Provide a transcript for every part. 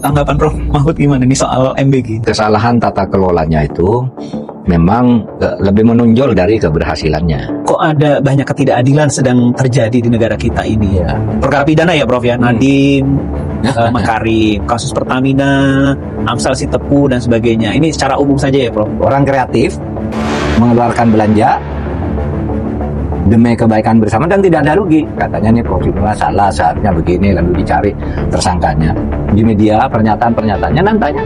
tanggapan Prof Mahfud gimana nih soal MBG? Kesalahan tata kelolanya itu memang lebih menonjol dari keberhasilannya. Kok ada banyak ketidakadilan sedang terjadi di negara kita ini? Ya. Perkara pidana ya Prof ya, Nadiem, Makarim, kasus Pertamina, Amsal Sitepu dan sebagainya. Ini secara umum saja ya Prof. Orang kreatif mengeluarkan belanja demi kebaikan bersama dan tidak ada rugi. Katanya nih Prof salah, seharusnya begini, lalu dicari tersangkanya. Di media pernyataan-pernyataannya nantanya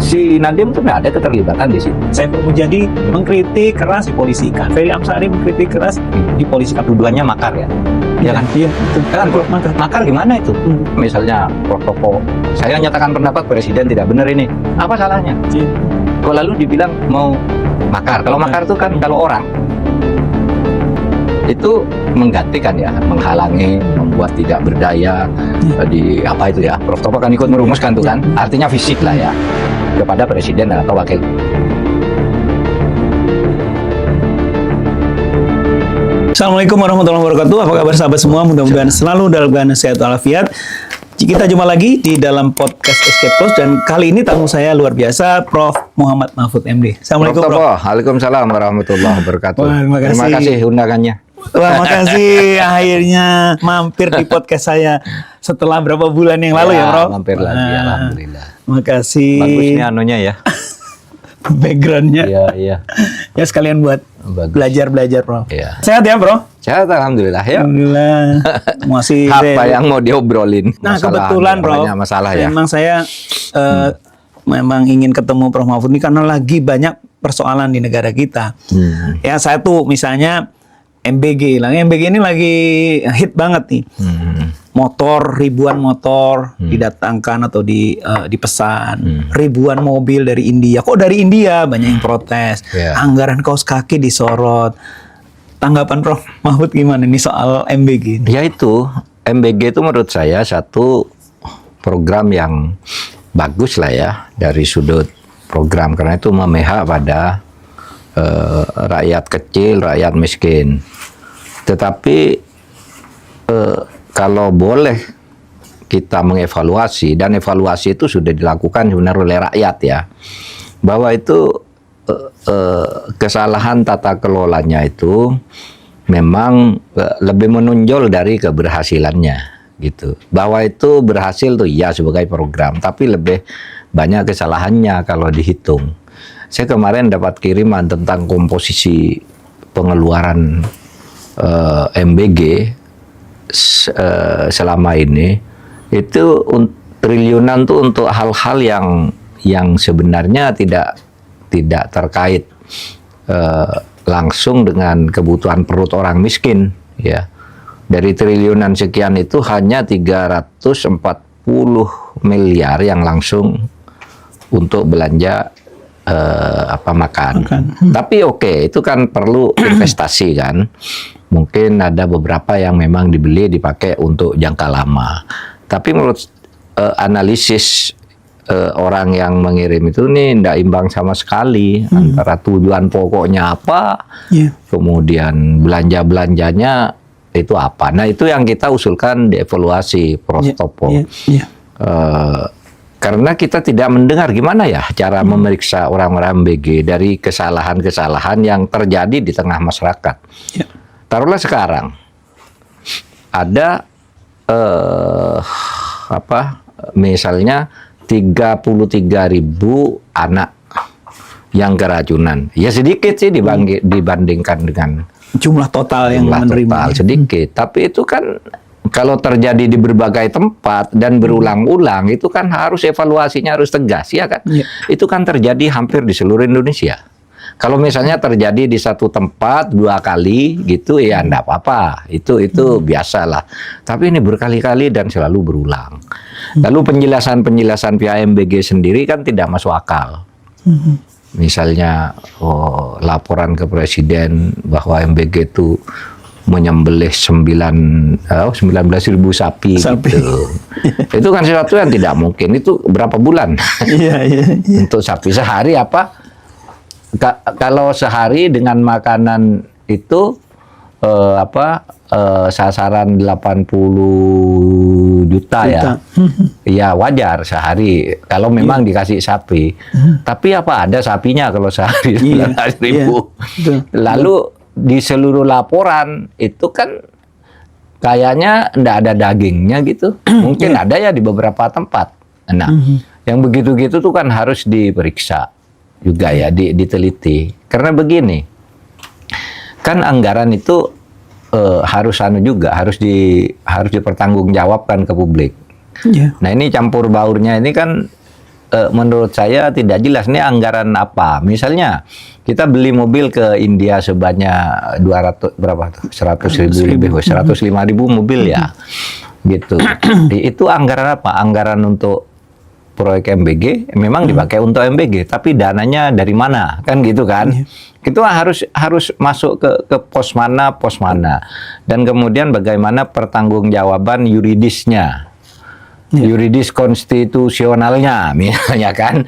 si Nadiem itu nggak ada keterlibatan di situ. Saya Mujadi mengkritik keras dipolisikan, Ferry Amsari mengkritik keras dipolisikan. Tuduhannya makar ya. Ya kan? Iya, betul. Kan makar gimana itu? Misalnya protokol, saya nyatakan pendapat presiden tidak benar ini. Apa salahnya? Iya. Kok lalu dibilang mau makar? Kalau makar itu kan kalau orang itu menggantikan ya, menghalangi, membuat tidak berdaya di apa itu ya. Prof Topo kan ikut merumuskan tuh kan. Artinya fisik lah ya kepada presiden atau wakil. Assalamualaikum warahmatullahi wabarakatuh. Apa kabar sahabat semua? Mudah-mudahan selalu dalam keadaan sehat walafiat. Kita jumpa lagi di dalam podcast Escape Course dan kali ini tamu saya luar biasa, Prof Muhammad Mahfud MD. Assalamualaikum Prof. Waalaikumsalam warahmatullahi wabarakatuh. Wah, terima kasih undangannya. Wah, makasih akhirnya mampir di podcast saya setelah berapa bulan yang lalu ya, Prof. Mampir lagi, alhamdulillah. Makasih. Bagus nih anunya ya. Backgroundnya. Iya. Ya sekalian buat belajar Prof. Iya. Sehat ya Prof? Sehat alhamdulillah ya. Alhamdulillah. Masih apa yang mau diobrolin? Nah kebetulan Prof. Masalah ya. Memang saya memang ingin ketemu Prof Mahfud ini karena lagi banyak persoalan di negara kita. Ya saya tuh misalnya MBG lah. MBG ini lagi hit banget nih. Motor, ribuan motor didatangkan atau dipesan, ribuan mobil dari India. Kok dari India banyak yang protes? Anggaran kaos kaki disorot. Tanggapan Prof Mahfud gimana nih soal MBG? Ya itu, MBG itu menurut saya satu program yang bagus lah ya dari sudut program karena itu memihak pada rakyat kecil, rakyat miskin. Tetapi kalau boleh kita mengevaluasi dan evaluasi itu sudah dilakukan sebenarnya oleh rakyat ya, bahwa itu kesalahan tata kelolanya itu memang lebih menonjol dari keberhasilannya gitu. Bahwa itu berhasil tuh ya sebagai program, tapi lebih banyak kesalahannya kalau dihitung. Saya kemarin dapat kiriman tentang komposisi pengeluaran MBG selama ini itu triliunan tuh untuk hal-hal yang sebenarnya tidak terkait langsung dengan kebutuhan perut orang miskin ya. Dari triliunan sekian itu hanya 340 miliar yang langsung untuk belanja makan. Tapi oke, itu kan perlu investasi kan. Mungkin ada beberapa yang memang dibeli dipakai untuk jangka lama. Tapi menurut analisis orang yang mengirim itu nih tidak imbang sama sekali antara tujuan pokoknya apa, kemudian belanja-belanjanya itu apa. Nah itu yang kita usulkan dievaluasi Prof Topo. Karena kita tidak mendengar gimana ya cara memeriksa orang-orang MBG dari kesalahan-kesalahan yang terjadi di tengah masyarakat. Taruhlah sekarang ada misalnya 33.000 anak yang keracunan. Ya sedikit sih dibandingkan dengan jumlah total yang menerima. Sedikit, tapi itu kan kalau terjadi di berbagai tempat dan berulang-ulang itu kan harus evaluasinya harus tegas ya kan. Itu kan terjadi hampir di seluruh Indonesia. Kalau misalnya terjadi di satu tempat 2 kali gitu ya enggak apa-apa. Itu biasalah. Tapi ini berkali-kali dan selalu berulang. Lalu penjelasan pihak MBG sendiri kan tidak masuk akal. Misalnya laporan ke presiden bahwa MBG itu menyembelih 19.000 sapi. Gitu. Itu kan sesuatu yang tidak mungkin. Itu berapa bulan untuk sapi sehari apa? Kalau sehari dengan makanan itu sasaran 80 juta ya. Ya wajar sehari kalau memang dikasih sapi. Tapi apa ada sapinya kalau sehari 19.000. Lalu di seluruh laporan itu kan kayaknya ndak ada dagingnya gitu. Mungkin ada ya di beberapa tempat. Nah, yang begitu-gitu tuh kan harus diperiksa juga ya, diteliti. Karena begini, kan anggaran itu harus harus dipertanggungjawabkan ke publik. Nah, ini campur baurnya ini kan menurut saya tidak jelas ini anggaran apa. Misalnya kita beli mobil ke India sebanyak 200 berapa tuh? 100.000 lebih, 105.000 mobil ya. Gitu. Itu anggaran apa? Anggaran untuk proyek MBG memang dipakai untuk MBG, tapi dananya dari mana? Kan gitu kan? Itu harus masuk ke pos mana. Dan kemudian bagaimana pertanggungjawaban yuridisnya. Yuridis konstitusionalnya misalnya kan.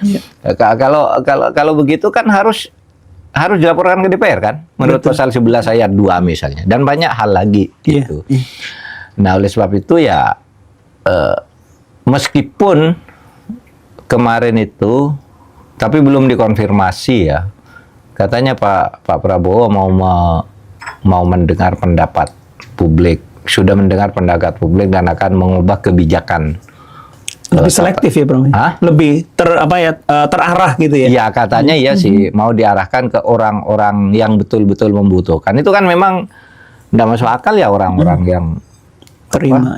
Kalau begitu kan harus dilaporkan ke DPR kan, menurut pasal 11 ayat 2 misalnya, dan banyak hal lagi gitu. Nah, oleh sebab itu ya meskipun kemarin itu tapi belum dikonfirmasi ya, katanya Pak Prabowo mau mendengar pendapat publik, sudah mendengar pendapat publik dan akan mengubah kebijakan. Lebih selektif ya, Bro? Lebih terarah gitu ya? Ya, katanya iya sih, mau diarahkan ke orang-orang yang betul-betul membutuhkan. Itu kan memang tidak masuk akal ya, orang-orang yang terima,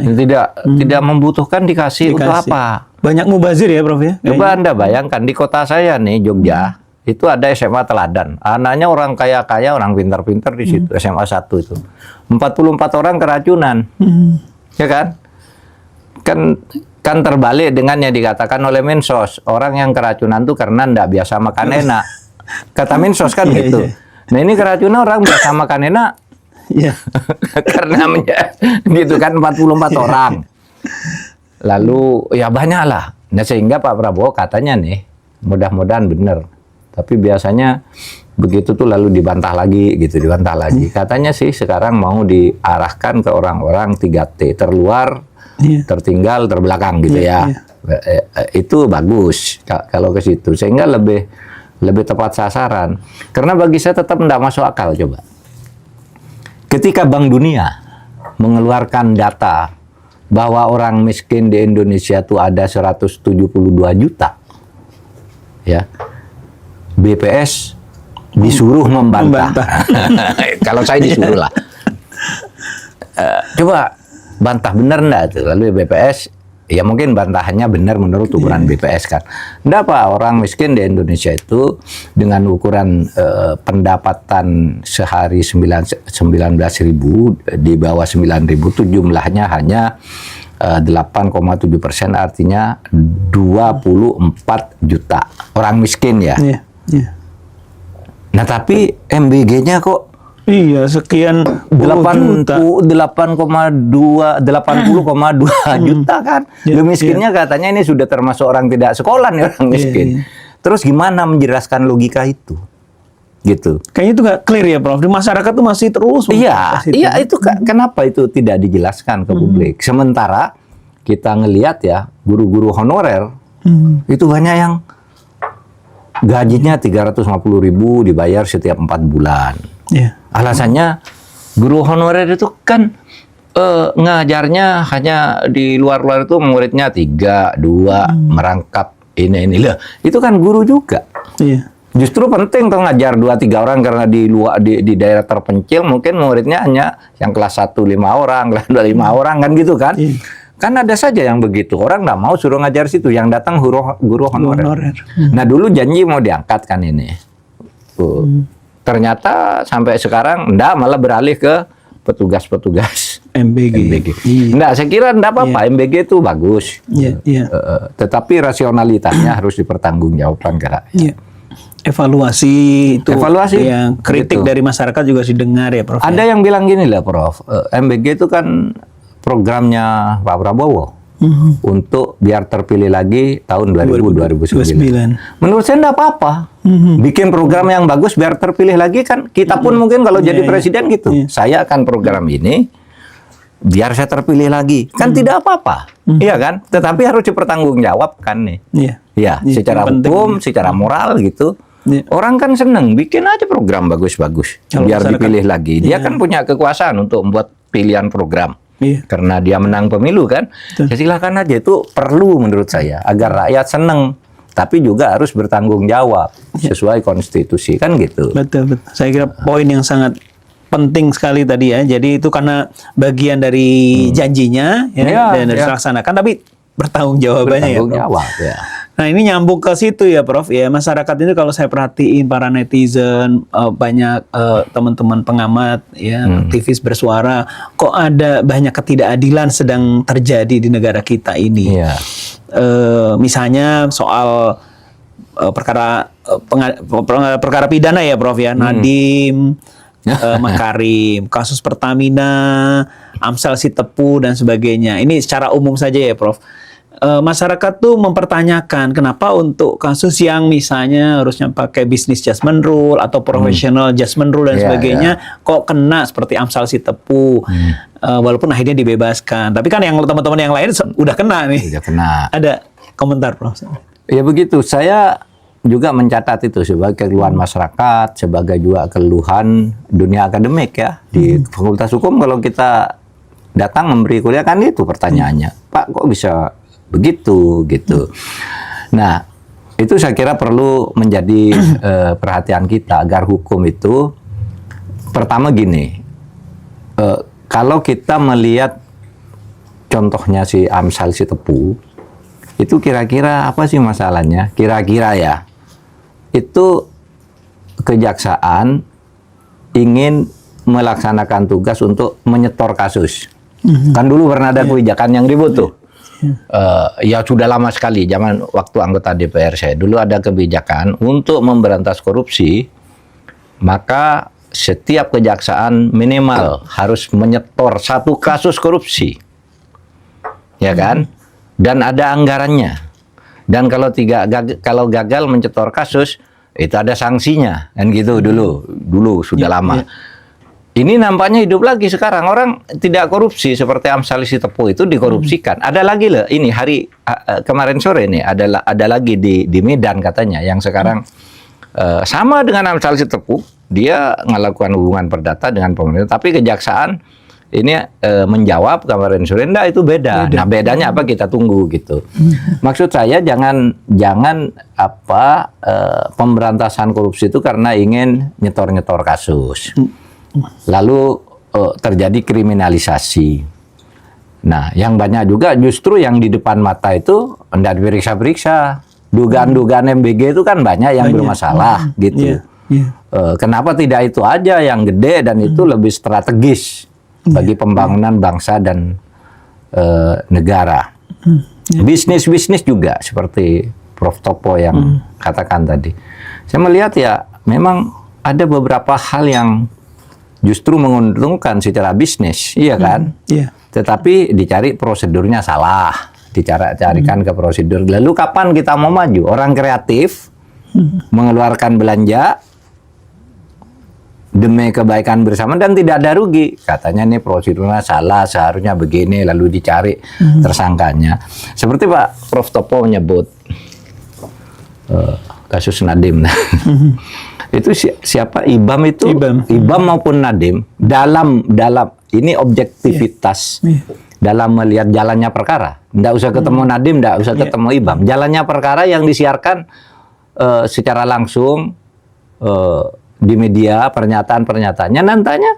tidak membutuhkan dikasih untuk apa? Banyak mubazir ya, Prof ya? Coba Anda bayangkan di kota saya nih, Jogja, itu ada SMA Teladan. Anaknya orang kaya-kaya, orang pintar-pintar di situ, SMA 1 itu. 44 orang keracunan. Ya kan? Kan terbalik dengan yang dikatakan oleh Mensos, orang yang keracunan itu karena tidak biasa makan enak. Kata Mensos kan gitu. Nah, ini keracunan orang biasa makan enak. Karena gitu kan 44 orang. Lalu ya banyak lah. Nah, sehingga Pak Prabowo katanya nih, mudah-mudahan benar. Tapi biasanya begitu tuh lalu dibantah lagi gitu, dibantah lagi. Katanya sih sekarang mau diarahkan ke orang-orang 3T, terluar, tertinggal, terbelakang gitu ya. Itu bagus kalau ke situ, sehingga lebih tepat sasaran. Karena bagi saya tetap tidak masuk akal coba. Ketika Bank Dunia mengeluarkan data bahwa orang miskin di Indonesia itu ada 172 juta, ya, BPS disuruh membantah. Kalau saya disuruh lah. Coba bantah benar enggak tuh? Lalu BPS ya mungkin bantahannya benar menurut ukuran BPS kan. Enggak Pak, orang miskin di Indonesia itu dengan ukuran pendapatan sehari 19.000, di bawah 9.000 itu jumlahnya hanya 8,7%, artinya 24 juta orang miskin ya. Nah, tapi MBG-nya kok sekian 80,2 juta kan. Miskinnya katanya ini sudah termasuk orang tidak sekolah nih, orang miskin. Terus gimana menjelaskan logika itu? Gitu. Kayaknya itu nggak clear ya, Prof. Di masyarakat tuh masih terus. Iya, itu kenapa itu tidak dijelaskan ke publik? Sementara kita ngelihat ya, guru-guru honorer itu banyak yang gajinya 350.000 dibayar setiap 4 bulan. Alasannya guru honorer itu kan ngajarnya hanya di luar-luar itu muridnya 3, 2 merangkap ini lah. Itu kan guru juga. Justru penting tuh ngajar 2-3 orang, karena di luar di daerah terpencil mungkin muridnya hanya yang kelas 1 5 orang, kelas 2 5 orang kan gitu kan. Kan ada saja yang begitu, orang nggak mau suruh ngajar situ, yang datang guru honorer. Nah, dulu janji mau diangkat kan ini. Ternyata sampai sekarang enggak, malah beralih ke petugas-petugas MBG. Enggak, saya kira enggak apa-apa, MBG itu bagus. Tetapi rasionalitasnya harus dipertanggungjawabkan ke rakyat. Evaluasi itu yang kritik gitu. Dari masyarakat juga didengar ya, Prof. Ada yang bilang gini lah, Prof. MBG itu kan programnya Pak Prabowo. Untuk biar terpilih lagi tahun 2009. Menurut saya enggak apa-apa. Bikin program yang bagus biar terpilih lagi kan. Kita pun mungkin kalau jadi presiden gitu. Saya akan program ini biar saya terpilih lagi. Kan tidak apa-apa. Iya kan? Tetapi harus dipertanggungjawabkan nih. Iya. Ya, Iya, secara itu penting. hukum, secara moral gitu. Iya. Orang kan seneng bikin aja program bagus-bagus Kalau biar masyarakat- dipilih lagi. Dia Iya. kan punya kekuasaan untuk membuat pilihan program. Iya. Karena dia menang pemilu kan. Betul. Ya silakan aja, itu perlu menurut saya agar rakyat seneng, tapi juga harus bertanggung jawab sesuai konstitusi kan gitu. Betul, betul. Saya kira poin yang sangat penting sekali tadi ya. Jadi itu karena bagian dari janjinya ya, Iya, dan harus iya. dilaksanakan, tapi bertanggung jawabannya ya, Bertanggung Prof. jawab ya. Nah ini nyambung ke situ ya Prof ya, masyarakat ini kalau saya perhatiin para netizen, banyak teman-teman pengamat ya, aktivis bersuara, kok ada banyak ketidakadilan sedang terjadi di negara kita ini. Iya. Misalnya soal perkara pidana ya Prof ya, Nadiem Makarim, kasus Pertamina, Amsal Sitepu dan sebagainya. Ini secara umum saja ya Prof. Masyarakat tuh mempertanyakan kenapa untuk kasus yang misalnya harusnya pakai business judgment rule atau professional judgment rule dan Iya, sebagainya kok kena seperti Amsal Sitepu, walaupun akhirnya dibebaskan. Tapi kan yang teman-teman yang lain udah kena nih. Udah kena. Ada komentar Prof? Ya begitu, saya juga mencatat itu sebagai keluhan masyarakat, sebagai juga keluhan dunia akademik ya. Di Fakultas Hukum kalau kita datang memberi kuliah kan itu pertanyaannya, Pak kok bisa begitu gitu. Nah, itu saya kira perlu menjadi perhatian kita agar hukum itu pertama gini, kalau kita melihat contohnya si Amsal Sitepu, itu kira-kira apa sih masalahnya? Kira-kira ya, itu kejaksaan ingin melaksanakan tugas untuk menyetor kasus. Kan dulu pernah ada kebijakan yang ribut tuh. Ya sudah lama sekali, zaman waktu anggota DPR saya. Dulu ada kebijakan untuk memberantas korupsi, maka setiap kejaksaan minimal harus menyetor 1 kasus korupsi. Ya kan? Dan ada anggarannya. Dan kalau gagal mencetor kasus, itu ada sanksinya, kan gitu dulu sudah lama. Ini nampaknya hidup lagi sekarang. Orang tidak korupsi seperti Amsal Sitepu itu dikorupsikan. Ada lagi loh, ini kemarin sore ini ada lagi di Medan katanya yang sekarang sama dengan Amsal Sitepu, dia melakukan hubungan perdata dengan pemerintah, tapi kejaksaan ini menjawab kemarin sore, enggak, itu beda. Nah, bedanya apa kita tunggu gitu. Maksud saya jangan pemberantasan korupsi itu karena ingin nyetor kasus. Lalu terjadi kriminalisasi. Nah, yang banyak juga justru yang di depan mata itu enggak diperiksa-periksa. Dugaan-dugaan MBG itu kan banyak yang bermasalah gitu. Kenapa tidak itu aja yang gede dan itu lebih strategis bagi pembangunan bangsa dan negara. Bisnis-bisnis juga seperti Prof. Topo yang katakan tadi. Saya melihat ya memang ada beberapa hal yang justru menguntungkan secara bisnis, iya kan? Iya. Tetapi dicari prosedurnya salah, dicarikan ke prosedur. Lalu kapan kita mau maju? Orang kreatif mengeluarkan belanja demi kebaikan bersama dan tidak ada rugi. Katanya nih prosedurnya salah, seharusnya begini, lalu dicari tersangkanya. Seperti Pak Prof. Topo menyebut kasus Nadiem. Itu siapa? IBAM itu? IBAM maupun Nadiem dalam ini objektivitas dalam melihat jalannya perkara. Nggak usah ketemu Nadiem, nggak usah ketemu IBAM. Jalannya perkara yang disiarkan secara langsung di media, pernyataan-pernyataannya nantanya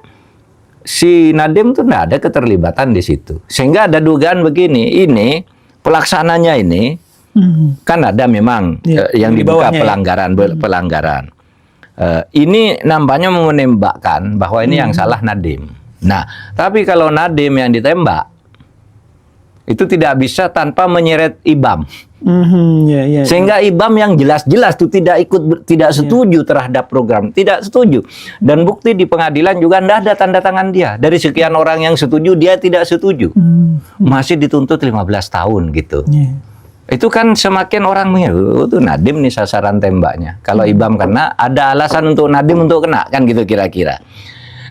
si Nadiem tuh nggak ada keterlibatan di situ. Sehingga ada dugaan begini, ini pelaksananya ini kan ada memang yang dibuka pelanggaran. Ini nampaknya menembakkan bahwa ini yang salah Nadiem. Nah, tapi kalau Nadiem yang ditembak, itu tidak bisa tanpa menyeret IBAM. Sehingga IBAM yang jelas-jelas itu tidak setuju terhadap program, tidak setuju. Dan bukti di pengadilan juga tidak ada tanda tangan dia. Dari sekian orang yang setuju, dia tidak setuju. Masih dituntut 15 tahun gitu. Itu kan semakin orang itu Nadiem nih sasaran tembaknya. Kalau IBAM kena, ada alasan untuk Nadiem untuk kena, kan gitu kira-kira.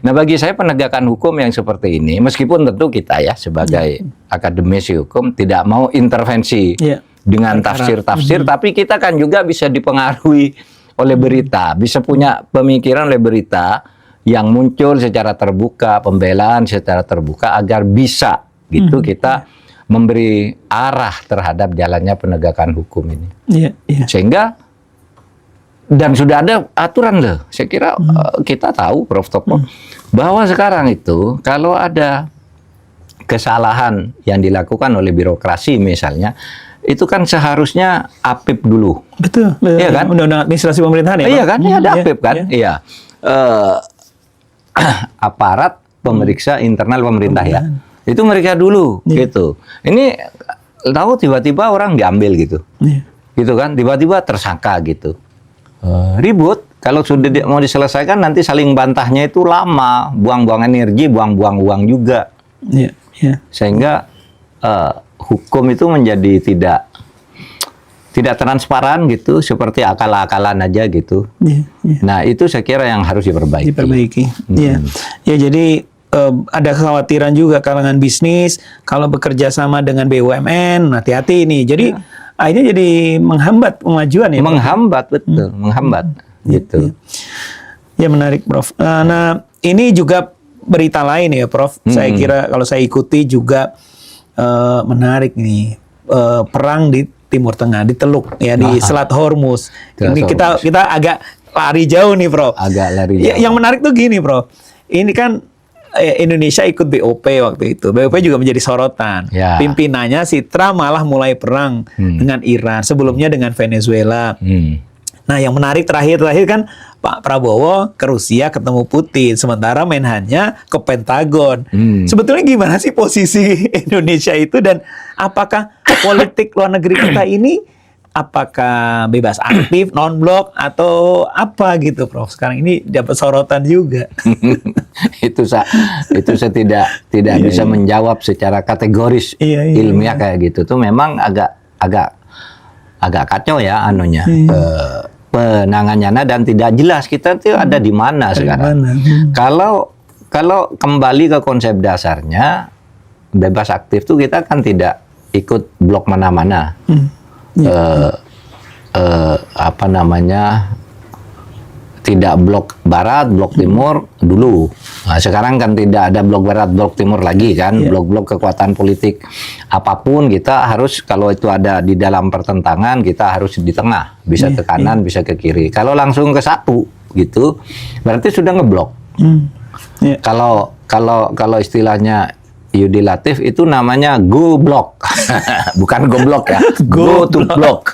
Nah, bagi saya penegakan hukum yang seperti ini, meskipun tentu kita ya sebagai akademisi hukum tidak mau intervensi dengan tafsir-tafsir, tapi kita kan juga bisa dipengaruhi oleh berita, bisa punya pemikiran oleh berita yang muncul secara terbuka, pembelaan secara terbuka agar bisa gitu kita memberi arah terhadap jalannya penegakan hukum ini. Sehingga dan sudah ada aturan loh. Saya kira kita tahu, Prof. Topo, bahwa sekarang itu kalau ada kesalahan yang dilakukan oleh birokrasi misalnya, itu kan seharusnya APIP dulu. Betul. Iya kan? Undang-undang administrasi pemerintahan ya. Iya kan? Ini ada APIP kan? Iya. Aparat pemeriksa internal pemerintah ya. Itu mereka dulu gitu. Ini tahu tiba-tiba orang diambil gitu. Gitu kan? Tiba-tiba tersangka gitu. Ribut. Kalau sudah mau diselesaikan nanti saling bantahnya itu lama, buang-buang energi, buang-buang uang juga. Sehingga hukum itu menjadi tidak transparan gitu, seperti akal-akalan aja gitu. Nah, itu saya kira yang harus diperbaiki. Ya, jadi ada kekhawatiran juga kalangan bisnis kalau bekerja sama dengan BUMN, hati-hati nih. Jadi akhirnya jadi menghambat kemajuan ya. Menghambat, betul, menghambat gitu. Ya, menarik, Prof. Nah, ini juga berita lain ya, Prof. Saya kira kalau saya ikuti juga menarik nih. Perang di Timur Tengah, di Teluk ya, di Selat Hormuz. Ini kita agak lari jauh nih, Prof. Agak lari jauh. Yang menarik tuh gini, Prof. Ini kan Indonesia ikut BOP waktu itu. BOP juga menjadi sorotan. Pimpinannya si Trump malah mulai perang dengan Iran. Sebelumnya dengan Venezuela. Nah, yang menarik terakhir kan Pak Prabowo ke Rusia ketemu Putin. Sementara Menhannya ke Pentagon. Sebetulnya gimana sih posisi Indonesia itu, dan apakah politik luar negeri kita ini apakah bebas aktif, non-blok, atau apa gitu, Prof? Sekarang ini dapat sorotan juga. itu saya tidak bisa menjawab secara kategoris ilmiah kayak gitu. Tuh memang agak kacau ya anunya. Penanganannya dan tidak jelas kita tuh ada di mana sekarang. Kalau kembali ke konsep dasarnya bebas aktif tuh kita kan tidak ikut blok mana-mana. Apa namanya, tidak blok barat, blok timur dulu. Nah, sekarang kan tidak ada blok barat, blok timur lagi kan. Blok-blok kekuatan politik apapun kita harus, kalau itu ada di dalam pertentangan, kita harus di tengah, bisa ke kanan, bisa ke kiri. Kalau langsung ke satu gitu, berarti sudah ngeblok. Kalau istilahnya Yudi Latif itu namanya go block. Bukan goblok ya, go to block.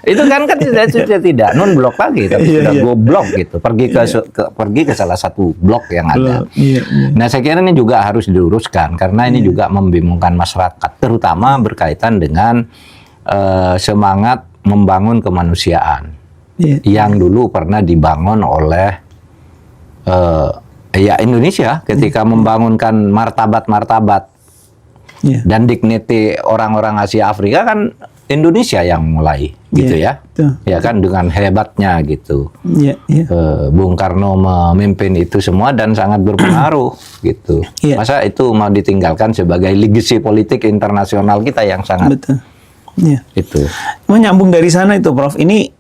Itu kan sudah tidak non blok lagi, tapi sudah go block gitu. Pergi ke salah satu blok yang ada. Nah, saya kira ini juga harus diluruskan karena ini juga membingungkan masyarakat, terutama berkaitan dengan semangat membangun kemanusiaan yang dulu pernah dibangun oleh Indonesia ketika membangunkan martabat-martabat dan dignity orang-orang Asia Afrika, kan Indonesia yang mulai gitu ya. Ya kan, dengan hebatnya gitu. Bung Karno memimpin itu semua dan sangat berpengaruh gitu. Masa itu mau ditinggalkan sebagai legacy politik internasional kita yang sangat itu. Menyambung dari sana itu, Prof. Ini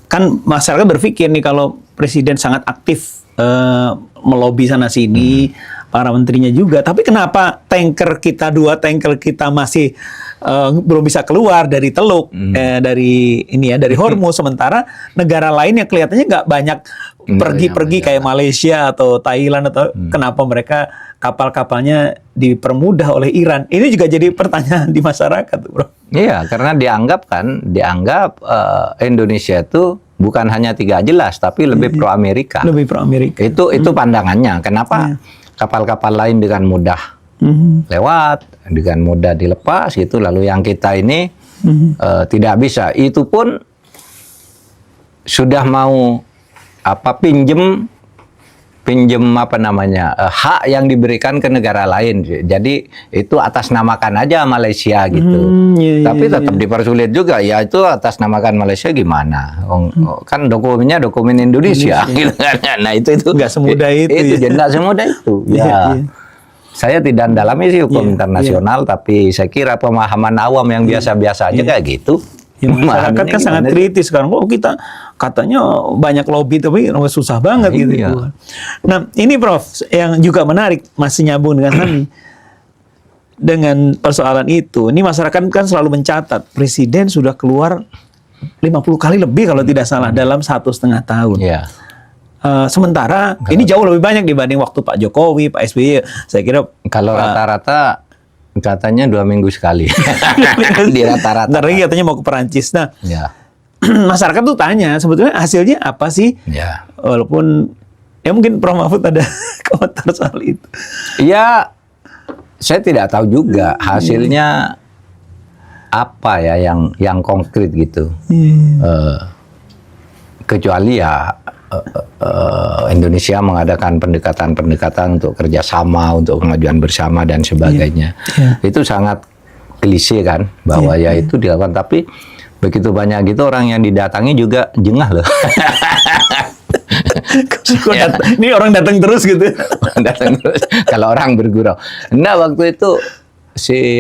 kan masyarakat berpikir nih kalau presiden sangat aktif melobi sana sini, para menterinya juga. Tapi kenapa dua tanker kita masih belum bisa keluar dari Teluk, dari Hormuz, sementara negara lain yang kelihatannya nggak banyak pergi-pergi kayak Malaysia atau Thailand, atau kenapa mereka kapal-kapalnya dipermudah oleh Iran? Ini juga jadi pertanyaan di masyarakat, Bro. Iya, karena dianggap Indonesia itu bukan hanya tidak jelas, tapi lebih pro Amerika. Lebih pro Amerika. Itu pandangannya. Kenapa kapal-kapal lain dengan mudah lewat, dengan mudah dilepas gitu, lalu yang kita ini tidak bisa. Itu pun sudah mau pinjem pinjem apa namanya hak yang diberikan ke negara lain. Jadi itu atas namakan aja Malaysia gitu. Tapi tetap dipersulit juga. Ya itu atas namakan Malaysia gimana? Kan dokumennya dokumen Indonesia. Gitu kan. Nah itu nggak semudah itu. Jadi nggak semudah itu. Ya. Saya tidak dalami sih hukum internasional, tapi saya kira pemahaman awam yang biasa-biasa aja kayak gitu. Ya, masyarakat kan sangat kritis sekarang. Oh kita katanya banyak lobby tapi susah banget gitu. Iya. Nah ini Prof yang juga menarik, masih nyambung dengan kami dengan persoalan itu. Ini masyarakat kan selalu mencatat Presiden sudah keluar 50 kali lebih kalau tidak salah dalam 1,5 tahun. Iya. Sementara ini jauh lebih banyak dibanding waktu Pak Jokowi, Pak SBY. Saya kira kalau rata-rata katanya 2 minggu sekali. Di rata-rata. Ntar lagi katanya mau ke Perancis. Nah, Ya. masyarakat tuh tanya sebetulnya hasilnya apa sih? Ya. Walaupun ya mungkin Prof Mahfud ada komentar soal itu. Ya, saya tidak tahu juga hasilnya apa ya yang konkret gitu. Kecuali ya Indonesia mengadakan pendekatan-pendekatan untuk kerjasama, untuk kemajuan bersama dan sebagainya. Itu sangat klise kan, bahwa ya itu dilakukan. Tapi begitu banyak gitu orang yang didatangi juga jengah loh. Ini orang datang terus gitu. Datang terus. Kalau orang bergurau. Nah waktu itu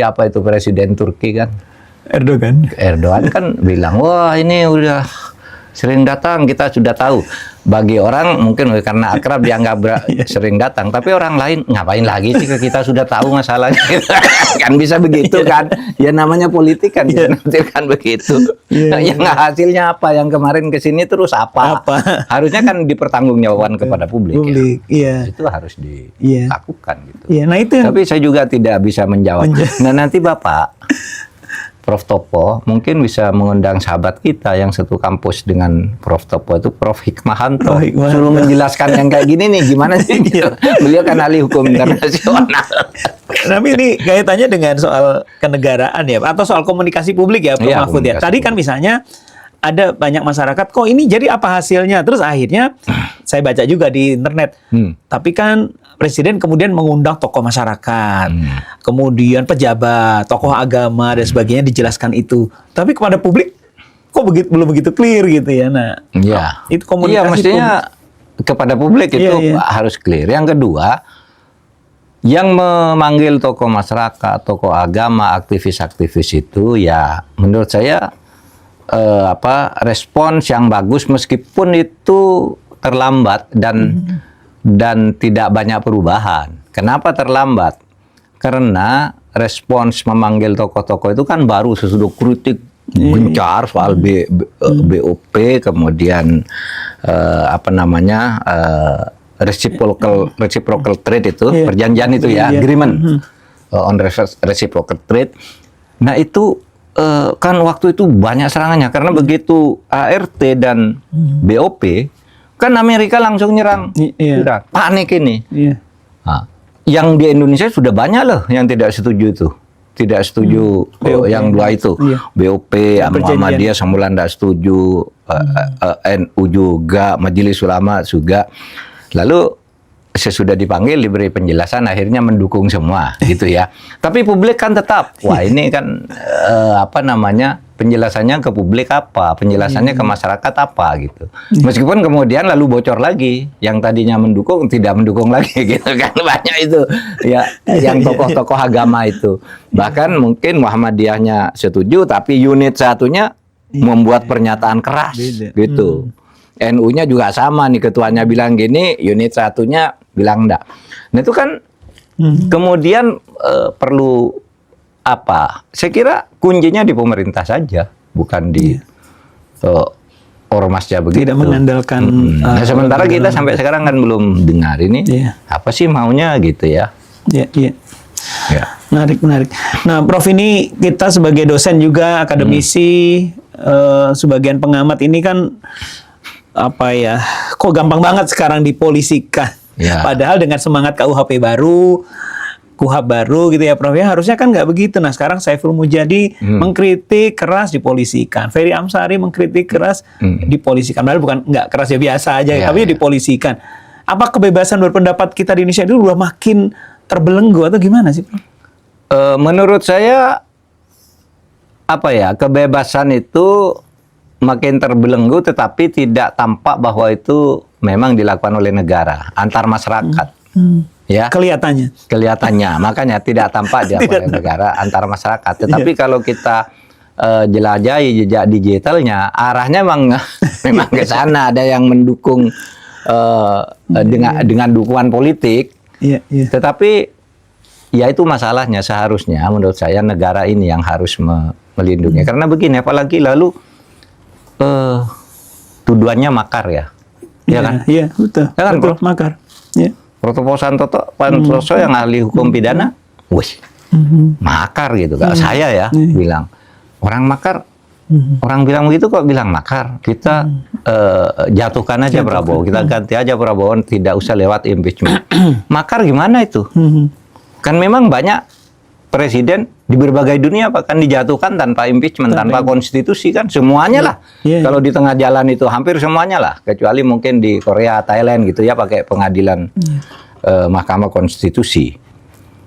apa itu Presiden Turki kan? Erdogan kan bilang, wah ini udah sering datang, kita sudah tahu. Bagi orang mungkin karena akrab dianggap sering datang, tapi orang lain ngapain lagi sih kita sudah tahu masalahnya. Kan bisa begitu kan? Ya namanya politik kan kan begitu. Yang hasilnya apa? Yang kemarin ke sini terus apa? Harusnya kan dipertanggungjawabkan kepada publik. Ya. Itu harus dilakukan gitu. Nah itu. Tapi saya juga tidak bisa menjawab. Nah nanti Bapak Prof Topo mungkin bisa mengundang sahabat kita yang satu kampus dengan Prof Topo itu Prof Hikmahanto. Suruh menjelaskan yang kayak gini nih gimana sih? Beliau kan ahli hukum internasional. Tapi ini kaitannya dengan soal kenegaraan ya, atau soal komunikasi publik ya, Prof Mahfud ya. Tadi kan misalnya ada banyak masyarakat, kok ini jadi apa hasilnya? Terus akhirnya saya baca juga di internet. Tapi kan Presiden kemudian mengundang tokoh masyarakat, kemudian pejabat, tokoh agama dan sebagainya dijelaskan itu. Tapi kepada publik kok belum begitu clear gitu ya. Nah, itu komunikasi. Iya, mestinya kepada publik itu harus clear. Yang kedua, yang memanggil tokoh masyarakat, tokoh agama, aktivis-aktivis itu ya menurut saya respons yang bagus meskipun itu terlambat dan tidak banyak perubahan. Kenapa terlambat? Karena respons memanggil tokoh-tokoh itu kan baru sesudah kritik gencar soal BOP, kemudian reciprocal trade itu, perjanjian itu ya, agreement on reciprocal trade. Nah itu kan waktu itu banyak serangannya karena begitu ART dan BOP kan Amerika langsung nyerang, panik ini. Nah, yang di Indonesia sudah banyak loh yang tidak setuju itu, tidak setuju yang dua itu, BOP, Muhammadiyah semula tidak setuju, NU juga, Majelis Ulama juga. Lalu sesudah dipanggil diberi penjelasan akhirnya mendukung semua gitu ya. Tapi publik kan tetap, wah ini kan penjelasannya ke publik apa, penjelasannya ke masyarakat apa gitu. Meskipun kemudian lalu bocor lagi, yang tadinya mendukung tidak mendukung lagi gitu kan, banyak itu ya yang tokoh-tokoh agama itu. Bahkan mungkin Muhammadiyahnya setuju tapi unit satunya membuat pernyataan keras gitu. NU-nya juga sama nih, ketuanya bilang gini, unit satunya bilang enggak. Nah itu kan kemudian perlu apa? Saya kira kuncinya di pemerintah saja, bukan di ormasnya begitu. Tidak mengandalkan. Nah, sementara kita sampai sekarang kan belum dengar ini apa sih maunya gitu ya. Iya. Menarik. Nah, Prof ini kita sebagai dosen juga akademisi, sebagian pengamat ini kan kok gampang banget sekarang dipolisikan. Padahal dengan semangat KUHP baru, KUHAP baru gitu ya Prof ya, harusnya kan nggak begitu. Nah sekarang Saiful Mujadi mengkritik keras dipolisikan, Ferry Amsari mengkritik keras dipolisikan. Padahal bukan nggak keras ya, biasa aja tapi dipolisikan. Apa kebebasan berpendapat kita di Indonesia itu udah makin terbelenggu atau gimana sih, Prof? Menurut saya kebebasan itu makin terbelenggu, tetapi tidak tampak bahwa itu memang dilakukan oleh negara antar masyarakat. Ya, kelihatannya makanya tidak tampak dilakukan oleh negara antar masyarakat. Tetapi kalau kita jelajahi jejak digitalnya, arahnya memang ke sana. Ada yang mendukung dengan dukungan politik. Tetapi ya itu masalahnya, seharusnya menurut saya negara ini yang harus melindungi. Karena begini, apalagi lalu tuduhannya makar ya. Iya kan? Iya, betul. Ya kan, betul, makar. Ya. Prof. Santoso yang ahli hukum pidana, wih, makar gitu. Saya ya bilang, orang makar, orang bilang begitu kok bilang makar. Kita jatuhkan aja Prabowo, kita ganti aja Prabowo, tidak usah lewat impeachment. Makar gimana itu? Kan memang banyak presiden di berbagai dunia bahkan dijatuhkan tanpa impeachment, tanpa konstitusi kan, semuanya lah. Kalau di tengah jalan itu hampir semuanya lah, kecuali mungkin di Korea, Thailand gitu ya pakai pengadilan Mahkamah Konstitusi.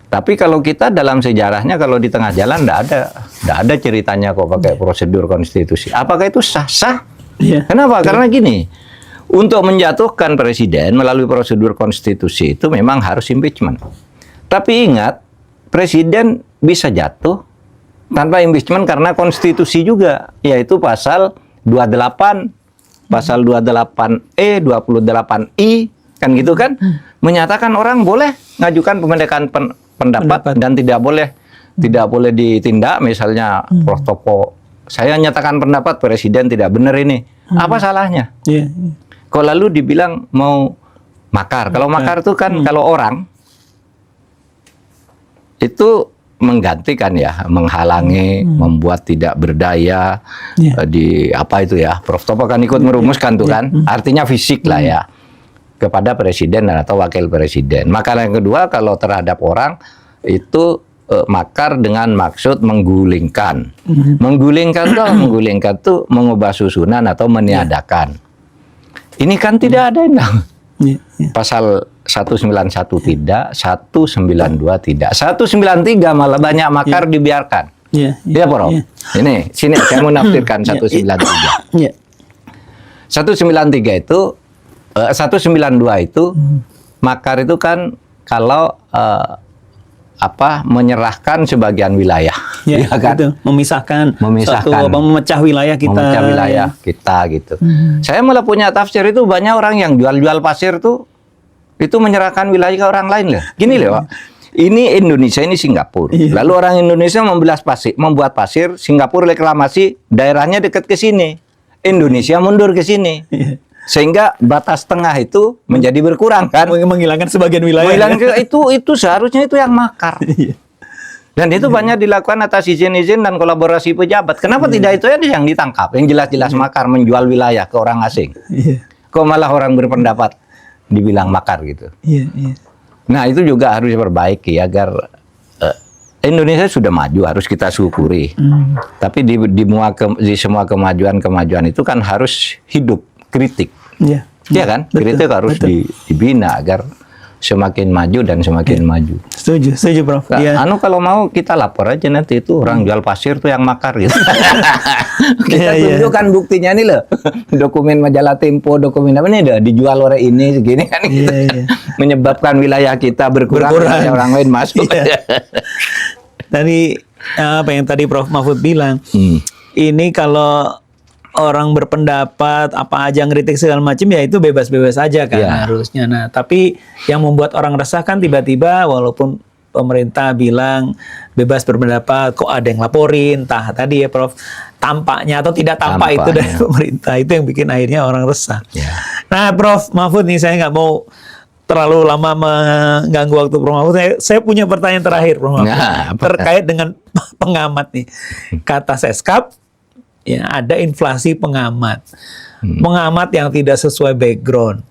Tapi kalau kita dalam sejarahnya kalau di tengah jalan nggak ada ceritanya kok pakai prosedur konstitusi. Apakah itu sah? Kenapa? Karena gini, untuk menjatuhkan presiden melalui prosedur konstitusi itu memang harus impeachment. Tapi ingat, presiden bisa jatuh tanpa impeachment karena konstitusi juga, yaitu pasal 28, pasal 28E, 28I, kan gitu kan, menyatakan orang boleh ngajukan pembendakaan pendapat dan tidak boleh ditindak. Misalnya Prof. Topo, saya nyatakan pendapat presiden tidak benar ini, apa salahnya? Kok lalu dibilang mau makar? Kalau makar itu kan kalau orang itu menggantikan ya, menghalangi, membuat tidak berdaya, di apa itu ya, Prof. Topo kan ikut merumuskan tuh kan, artinya fisik lah ya, kepada presiden atau wakil presiden. Makar yang kedua kalau terhadap orang itu makar dengan maksud menggulingkan. Menggulingkan tuh mengubah susunan atau meniadakan. Ini kan tidak ada pasal 191 tidak, 192 tidak, 193 malah banyak makar dibiarkan. Iya, Prof. Ini sini saya mau nafsirkan 193. 193 itu 192 itu makar itu kan kalau menyerahkan sebagian wilayah, ya kan? Gitu. Memisahkan memecah wilayah kita, gitu. Saya malah punya tafsir itu, banyak orang yang jual-jual pasir tuh itu menyerahkan wilayah ke orang lain loh. Gini loh, ini Indonesia, ini Singapura. Lalu orang Indonesia membuat pasir, Singapura reklamasi daerahnya dekat ke sini, Indonesia mundur ke sini. Sehingga batas tengah itu menjadi berkurang kan, menghilangkan sebagian wilayah. Itu seharusnya itu yang makar. Dan itu banyak dilakukan atas izin-izin dan kolaborasi pejabat. Kenapa tidak itu yang ditangkap, yang jelas-jelas makar menjual wilayah ke orang asing? Kok malah orang berpendapat dibilang makar gitu? Nah itu juga harus diperbaiki agar Indonesia sudah maju, harus kita syukuri. Tapi di semua kemajuan itu kan harus hidup kritik. Iya kan? Kritik harus dibina agar semakin maju dan semakin maju. Setuju Prof. Kalau mau kita lapor aja nanti itu orang jual pasir tuh yang makar gitu. Kita tunjukkan buktinya nih loh. Dokumen majalah Tempo, dokumen apa nih dijual oleh ini segini kan gitu. Menyebabkan wilayah kita berkurang. Orang lain masuk. Tadi apa yang tadi Prof. Mahfud bilang, ini kalau orang berpendapat apa aja ngeritik segala macam ya itu bebas-bebas aja kan harusnya. Nah, tapi yang membuat orang resah kan tiba-tiba walaupun pemerintah bilang bebas berpendapat, kok ada yang laporin, entah tadi ya Prof, tampaknya atau tidak tampak itu dari pemerintah, itu yang bikin akhirnya orang resah. Nah, Prof Mahfud nih, saya nggak mau terlalu lama mengganggu waktu Prof Mahfud. Saya punya pertanyaan terakhir Prof Mahfud, terkait dengan pengamat nih. Kata Seskap, ya ada inflasi pengamat, pengamat yang tidak sesuai background.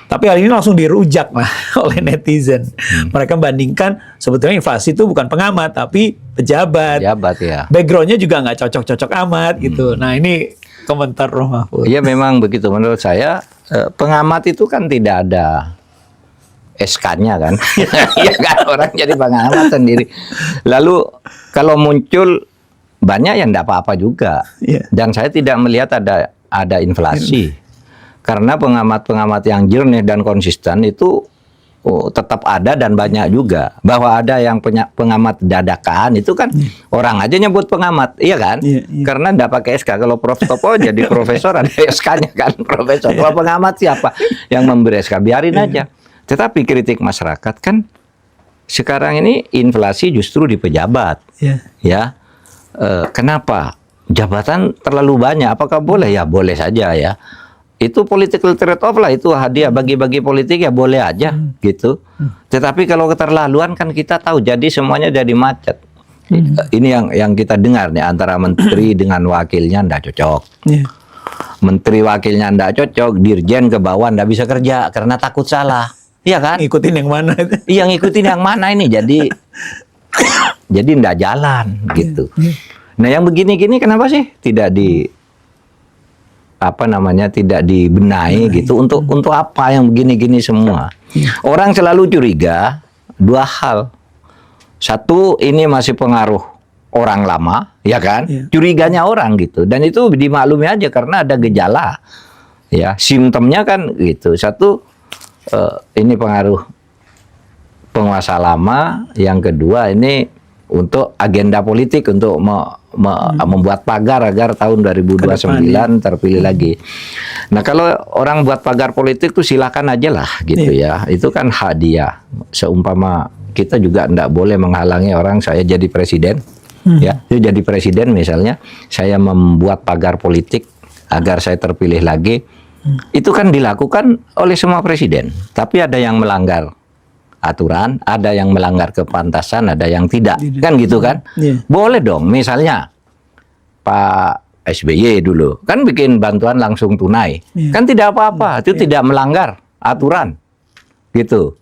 Tapi hal ini langsung dirujak lah oleh netizen. Mereka bandingkan sebetulnya inflasi itu bukan pengamat tapi pejabat. Ya. Backgroundnya juga nggak cocok-cocok amat gitu. Nah ini komentar Prof. Mahfud? Ya memang begitu menurut saya. Pengamat itu kan tidak ada SK-nya kan. Ya kan, orang jadi pengamat sendiri. Lalu kalau muncul banyak yang tidak apa-apa juga. Iya. Dan saya tidak melihat ada inflasi. Karena pengamat-pengamat yang jernih dan konsisten itu tetap ada dan banyak juga. Bahwa ada yang pengamat dadakan itu kan orang aja nyebut pengamat, iya kan? Iya, iya. Karena tidak pakai SK. Kalau Prof Topo jadi profesor ada SK-nya kan, profesor. Kalau pengamat siapa yang memberi SK? Biarin aja. Tetapi kritik masyarakat kan sekarang ini inflasi justru di pejabat, ya. Kenapa? Jabatan terlalu banyak. Apakah boleh? Ya boleh saja ya. Itu political trade-off lah, itu hadiah bagi-bagi politik ya boleh aja gitu. Tetapi kalau keterlaluan kan kita tahu jadi semuanya jadi macet. Ini yang kita dengar nih antara menteri dengan wakilnya ndak cocok. Menteri wakilnya ndak cocok, dirjen ke bawah ndak bisa kerja karena takut salah. Iya kan? Ikutin yang mana itu? Yang ngikutin yang mana ini jadi ndak jalan gitu. Nah, yang begini-gini kenapa sih tidak tidak dibenahi gitu, untuk apa yang begini-gini semua. Orang selalu curiga dua hal. Satu, ini masih pengaruh orang lama, ya kan? Curiganya orang gitu. Dan itu dimaklumi aja karena ada gejala. Ya, simptomnya kan gitu. Satu, ini pengaruh penguasa lama. Yang kedua, ini untuk agenda politik untuk membuat pagar agar tahun 2029 terpilih lagi. Nah, kalau orang buat pagar politik tuh silakan aja lah gitu ya. Itu kan hak dia. Seumpama kita juga tidak boleh menghalangi orang saya jadi presiden. Ya, dia jadi presiden misalnya, saya membuat pagar politik agar saya terpilih lagi. Itu kan dilakukan oleh semua presiden. Tapi ada yang melanggar aturan, ada yang melanggar kepantasan, ada yang tidak. Kan gitu kan? Boleh dong, misalnya Pak SBY dulu kan bikin bantuan langsung tunai. Kan tidak apa-apa, itu tidak melanggar aturan. Gitu.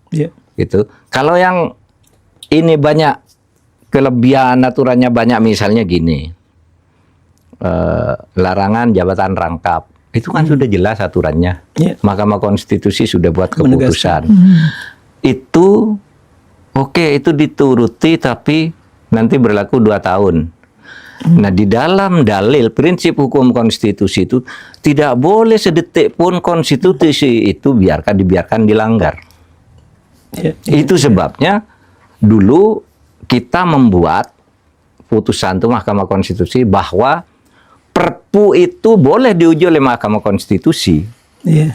Gitu. Kalau yang ini banyak kelebihan aturannya banyak, misalnya gini. Larangan jabatan rangkap. Itu kan sudah jelas aturannya. Mahkamah Konstitusi sudah buat keputusan. Itu oke, itu dituruti tapi nanti berlaku 2 tahun. Nah, di dalam dalil prinsip hukum konstitusi itu tidak boleh sedetik pun konstitusi itu dibiarkan dilanggar. Itu sebabnya dulu kita membuat putusan itu Mahkamah Konstitusi bahwa Perpu itu boleh diuji oleh Mahkamah Konstitusi.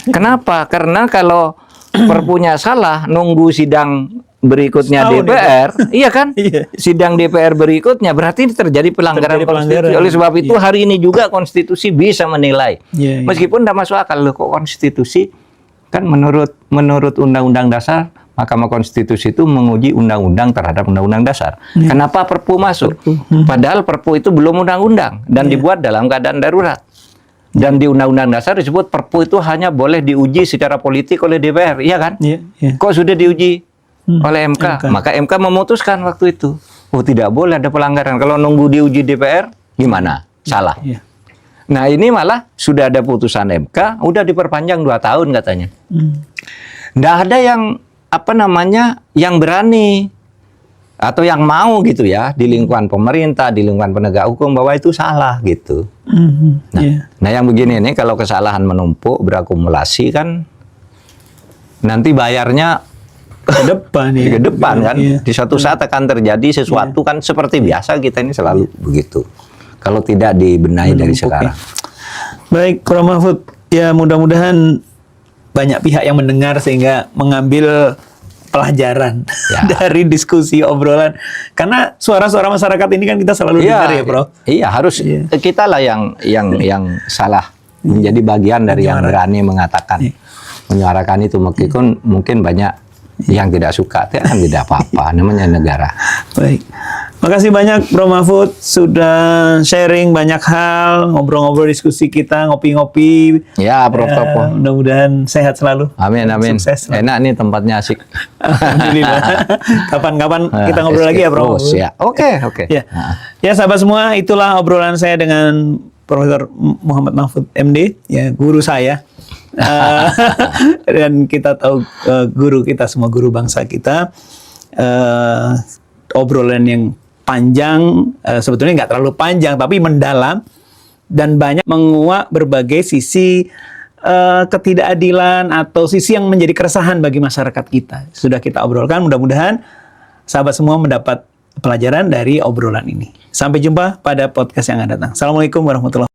Kenapa? Karena kalau Perpunya salah, nunggu sidang berikutnya DPR, iya kan? Sidang DPR berikutnya, berarti terjadi pelanggaran konstitusi. Oleh sebab itu hari ini juga konstitusi bisa menilai. Meskipun tidak masuk akal, loh kok konstitusi kan menurut Undang-Undang Dasar, Mahkamah Konstitusi itu menguji undang-undang terhadap Undang-Undang Dasar. Kenapa Perpu masuk? Padahal Perpu itu belum undang-undang dan dibuat dalam keadaan darurat. Dan di Undang-Undang Dasar disebut Perpu itu hanya boleh diuji secara politik oleh DPR, iya kan? Kok sudah diuji oleh MK? Maka MK memutuskan waktu itu, oh tidak boleh ada pelanggaran. Kalau nunggu diuji DPR, gimana? Salah. Nah, ini malah sudah ada putusan MK, udah diperpanjang 2 tahun katanya. Nggak ada yang berani atau yang mau gitu ya di lingkungan pemerintah, di lingkungan penegak hukum bahwa itu salah gitu. Nah, yang begini nih kalau kesalahan menumpuk berakumulasi kan nanti bayarnya ke depan kan. Di suatu saat akan terjadi sesuatu kan seperti biasa kita ini selalu begitu. Kalau tidak dibenahi dari sekarang. Baik, Prof. Mahfud, ya mudah-mudahan banyak pihak yang mendengar sehingga mengambil pelajaran dari diskusi obrolan, karena suara-suara masyarakat ini kan kita selalu dengar ya, Bro. Iya, harus kita lah yang salah menjadi bagian dari yang berani mengatakan, menyuarakan itu. Mungkin banyak yang tidak suka, kan tidak apa-apa, namanya negara. Baik. Makasih banyak Prof. Mahfud sudah sharing banyak hal, ngobrol-ngobrol diskusi kita, ngopi-ngopi. Ya, Prof. Topo. Mudah-mudahan sehat selalu. Amin, amin. Sukses. Enak nih tempatnya, asik. Alhamdulillah. Kapan-kapan kita ngobrol lagi ya, Prof. Ya. Oke. Ya, sahabat semua, itulah obrolan saya dengan Profesor Muhammad Mahfud MD, ya guru saya. Dan kita tahu guru kita semua, guru bangsa kita. Obrolan yang panjang, sebetulnya nggak terlalu panjang, tapi mendalam dan banyak menguak berbagai sisi ketidakadilan atau sisi yang menjadi keresahan bagi masyarakat kita. Sudah kita obrolkan, mudah-mudahan sahabat semua mendapat pelajaran dari obrolan ini. Sampai jumpa pada podcast yang akan datang. Assalamualaikum warahmatullahi wabarakatuh.